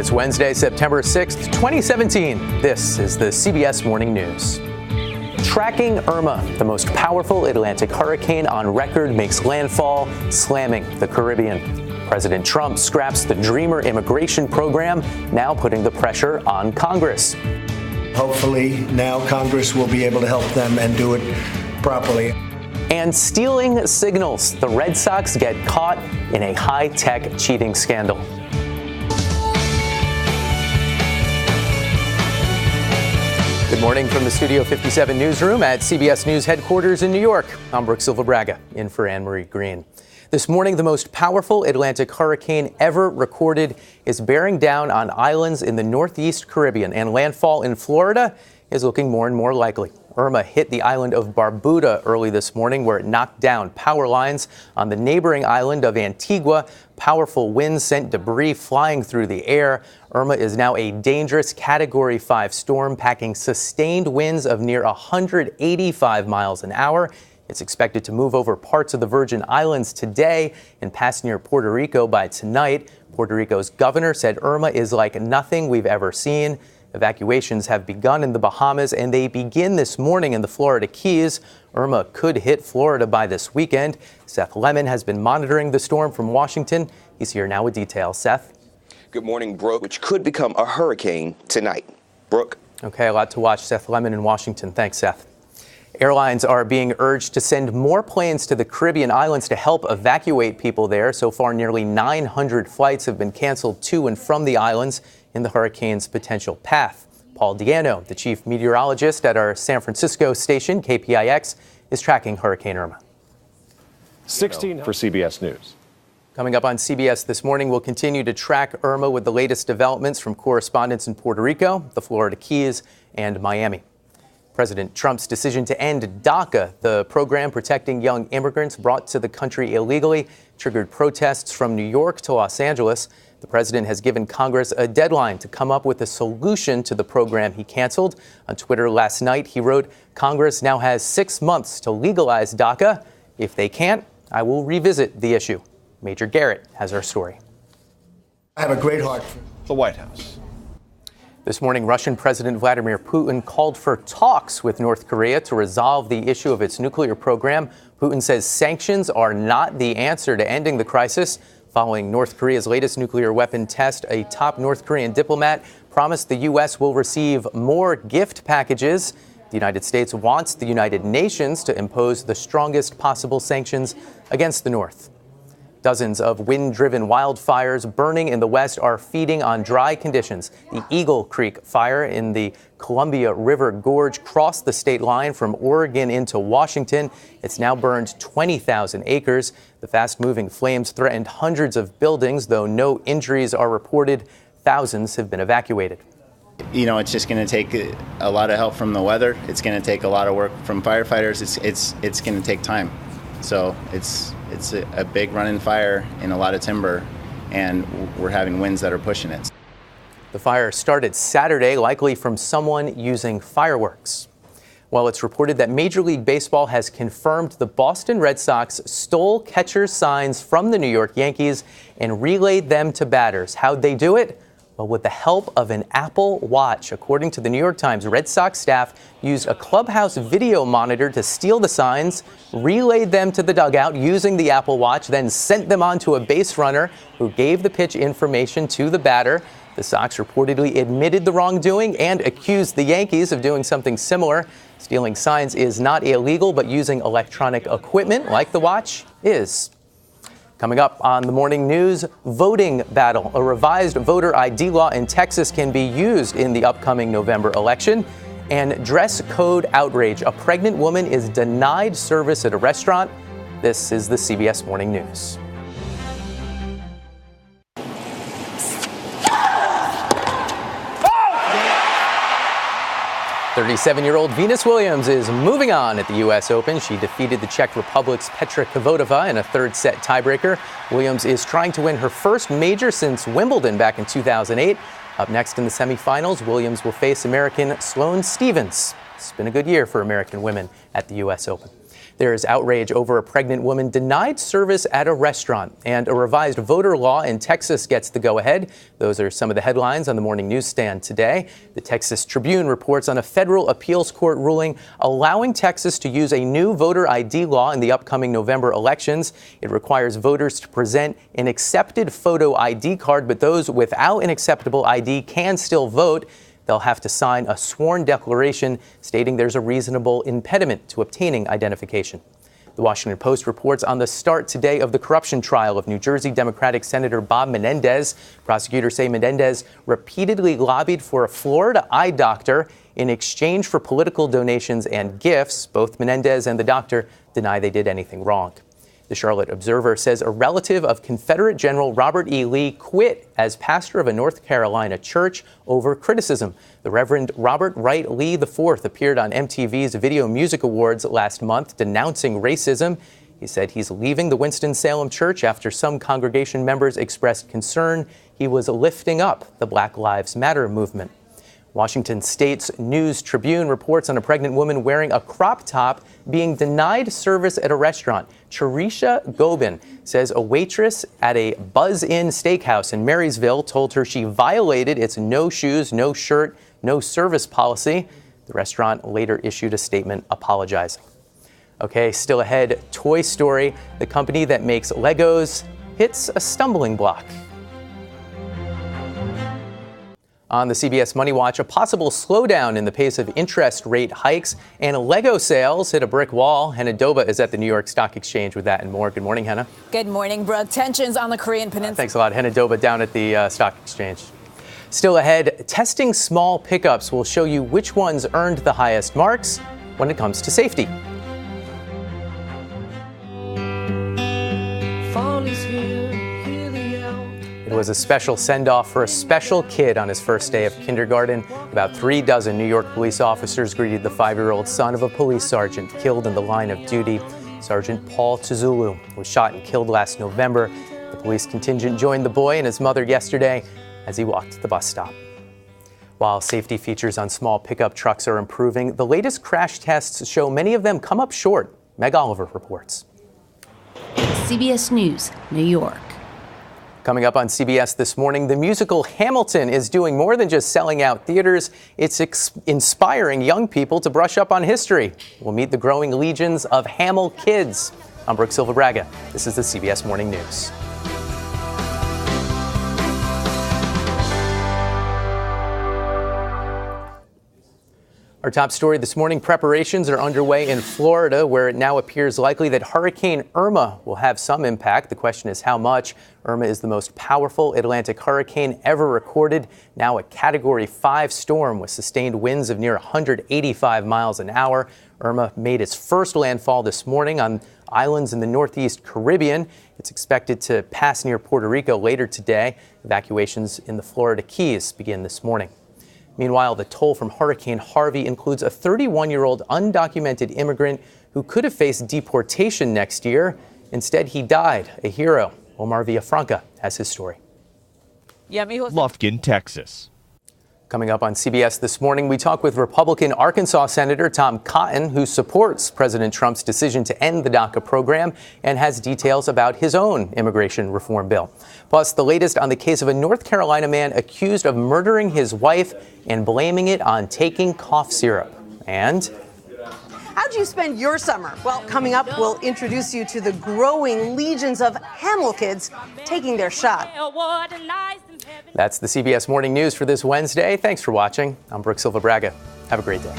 It's Wednesday, September 6th, 2017. This is the CBS Morning News. Tracking Irma, the most powerful Atlantic hurricane on record, makes landfall, slamming the Caribbean. President Trump scraps the Dreamer immigration program, now putting the pressure on Congress. Hopefully now Congress will be able to help them and do it properly. And stealing signals. The Red Sox get caught in a high-tech cheating scandal. Good morning from the Studio 57 newsroom at CBS News headquarters in New York. I'm Brooke Silva-Braga, in for Anne-Marie Green. This morning, the most powerful Atlantic hurricane ever recorded is bearing down on islands in the northeast Caribbean, and landfall in Florida is looking more and more likely. Irma hit the island of Barbuda early this morning, where it knocked down power lines. On the neighboring island of Antigua, powerful winds sent debris flying through the air. Irma is now a dangerous Category 5 storm, packing sustained winds of near 185 miles an hour. It's expected to move over parts of the Virgin Islands today and pass near Puerto Rico by tonight. Puerto Rico's governor said Irma is like nothing we've ever seen. Evacuations have begun in the Bahamas, and they begin this morning in the Florida Keys. Irma could hit Florida by this weekend. Seth Lemon has been monitoring the storm from Washington. He's here now with details. Seth? Good morning, Brooke, which could become a hurricane tonight. Brooke? Okay, a lot to watch. Seth Lemon in Washington. Thanks, Seth. Airlines are being urged to send more planes to the Caribbean islands to help evacuate people there. So far, nearly 900 flights have been canceled to and from the islands in the hurricane's potential path. Paul Diano, the chief meteorologist at our San Francisco station, KPIX, is tracking Hurricane Irma. 16 for CBS News. Coming up on CBS this morning, we'll continue to track Irma with the latest developments from correspondents in Puerto Rico, the Florida Keys, and Miami. President Trump's decision to end DACA, the program protecting young immigrants brought to the country illegally, triggered protests from New York to Los Angeles. The president has given Congress a deadline to come up with a solution to the program he canceled. On Twitter last night, he wrote, "Congress now has 6 months to legalize DACA. If they can't, I will revisit the issue." Major Garrett has our story. I have a great heart. The White House. This morning, Russian President Vladimir Putin called for talks with North Korea to resolve the issue of its nuclear program. Putin says sanctions are not the answer to ending the crisis. Following North Korea's latest nuclear weapon test, a top North Korean diplomat promised the U.S. will receive more gift packages. The United States wants the United Nations to impose the strongest possible sanctions against the North. Dozens of wind-driven wildfires burning in the West are feeding on dry conditions. The Eagle Creek fire in the Columbia River Gorge crossed the state line from Oregon into Washington. It's now burned 20,000 acres. The fast-moving flames threatened hundreds of buildings, though no injuries are reported. Thousands have been evacuated. You know, it's just going to take a lot of help from the weather. It's going to take a lot of work from firefighters. It's going to take time. So it's a big run in fire in a lot of timber, and we're having winds that are pushing it. The fire started Saturday, likely from someone using fireworks. Well, it's reported that Major League Baseball has confirmed the Boston Red Sox stole catcher's signs from the New York Yankees and relayed them to batters. How'd they do it? Well, with the help of an Apple Watch. According to the New York Times, Red Sox staff used a clubhouse video monitor to steal the signs, relayed them to the dugout using the Apple Watch, then sent them on to a base runner who gave the pitch information to the batter. The Sox reportedly admitted the wrongdoing and accused the Yankees of doing something similar. Stealing signs is not illegal, but using electronic equipment like the watch is. Coming up on the morning news, voting battle. A revised voter ID law in Texas can be used in the upcoming November election. And dress code outrage. A pregnant woman is denied service at a restaurant. This is the CBS Morning News. 37-year-old Venus Williams is moving on at the U.S. Open. She defeated the Czech Republic's Petra Kvitova in a third-set tiebreaker. Williams is trying to win her first major since Wimbledon back in 2008. Up next in the semifinals, Williams will face American Sloane Stephens. It's been a good year for American women at the U.S. Open. There is outrage over a pregnant woman denied service at a restaurant, and a revised voter law in Texas gets the go-ahead. Those are some of the headlines on the morning newsstand today. The Texas Tribune reports on a federal appeals court ruling allowing Texas to use a new voter ID law in the upcoming November elections. It requires voters to present an accepted photo ID card, but those without an acceptable ID can still vote. They'll have to sign a sworn declaration stating there's a reasonable impediment to obtaining identification. The Washington Post reports on the start today of the corruption trial of New Jersey Democratic Senator Bob Menendez. Prosecutors say Menendez repeatedly lobbied for a Florida eye doctor in exchange for political donations and gifts. Both Menendez and the doctor deny they did anything wrong. The Charlotte Observer says a relative of Confederate General Robert E. Lee quit as pastor of a North Carolina church over criticism. The Reverend Robert Wright Lee IV appeared on MTV's Video Music Awards last month denouncing racism. He said he's leaving the Winston-Salem church after some congregation members expressed concern he was lifting up the Black Lives Matter movement. Washington State's News Tribune reports on a pregnant woman wearing a crop top being denied service at a restaurant. Charisha Gobin says a waitress at a Buzz Inn steakhouse in Marysville told her she violated its no shoes, no shirt, no service policy. The restaurant later issued a statement apologizing. Okay, still ahead, Toy Story, the company that makes Legos, hits a stumbling block. On the CBS Money Watch, a possible slowdown in the pace of interest rate hikes and Lego sales hit a brick wall. Henna Doba is at the New York Stock Exchange with that and more. Good morning, Henna. Good morning, Brooke. Tensions on the Korean Peninsula. Thanks a lot. Henna Doba down at the Stock Exchange. Still ahead, testing small pickups will show you which ones earned the highest marks when it comes to safety. Fall is here. It was a special send-off for a special kid on his first day of kindergarten. About 36 New York police officers greeted the 5-year-old son of a police sergeant killed in the line of duty. Sergeant Paul Tuzulu was shot and killed last November. The police contingent joined the boy and his mother yesterday as he walked to the bus stop. While safety features on small pickup trucks are improving, the latest crash tests show many of them come up short. Meg Oliver reports. CBS News, New York. Coming up on CBS this morning, the musical Hamilton is doing more than just selling out theaters. It's inspiring young people to brush up on history. We'll meet the growing legions of Hamil kids. I'm Brooke Silva-Braga. This is the CBS Morning News. Our top story this morning, preparations are underway in Florida, where it now appears likely that Hurricane Irma will have some impact. The question is how much. Irma is the most powerful Atlantic hurricane ever recorded, now a Category 5 storm with sustained winds of near 185 miles an hour. Irma made its first landfall this morning on islands in the northeast Caribbean. It's expected to pass near Puerto Rico later today. Evacuations in the Florida Keys begin this morning. Meanwhile, the toll from Hurricane Harvey includes a 31-year-old undocumented immigrant who could have faced deportation next year. Instead, he died, a hero. Omar Villafranca has his story. Lufkin, Texas. Coming up on CBS this morning, we talk with Republican Arkansas Senator Tom Cotton, who supports President Trump's decision to end the DACA program and has details about his own immigration reform bill. Plus, the latest on the case of a North Carolina man accused of murdering his wife and blaming it on taking cough syrup. And how'd you spend your summer? Well, coming up, we'll introduce you to the growing legions of Hamil kids taking their shot. That's the CBS Morning News for this Wednesday. Thanks for watching. I'm Brooke Silva-Braga. Have a great day.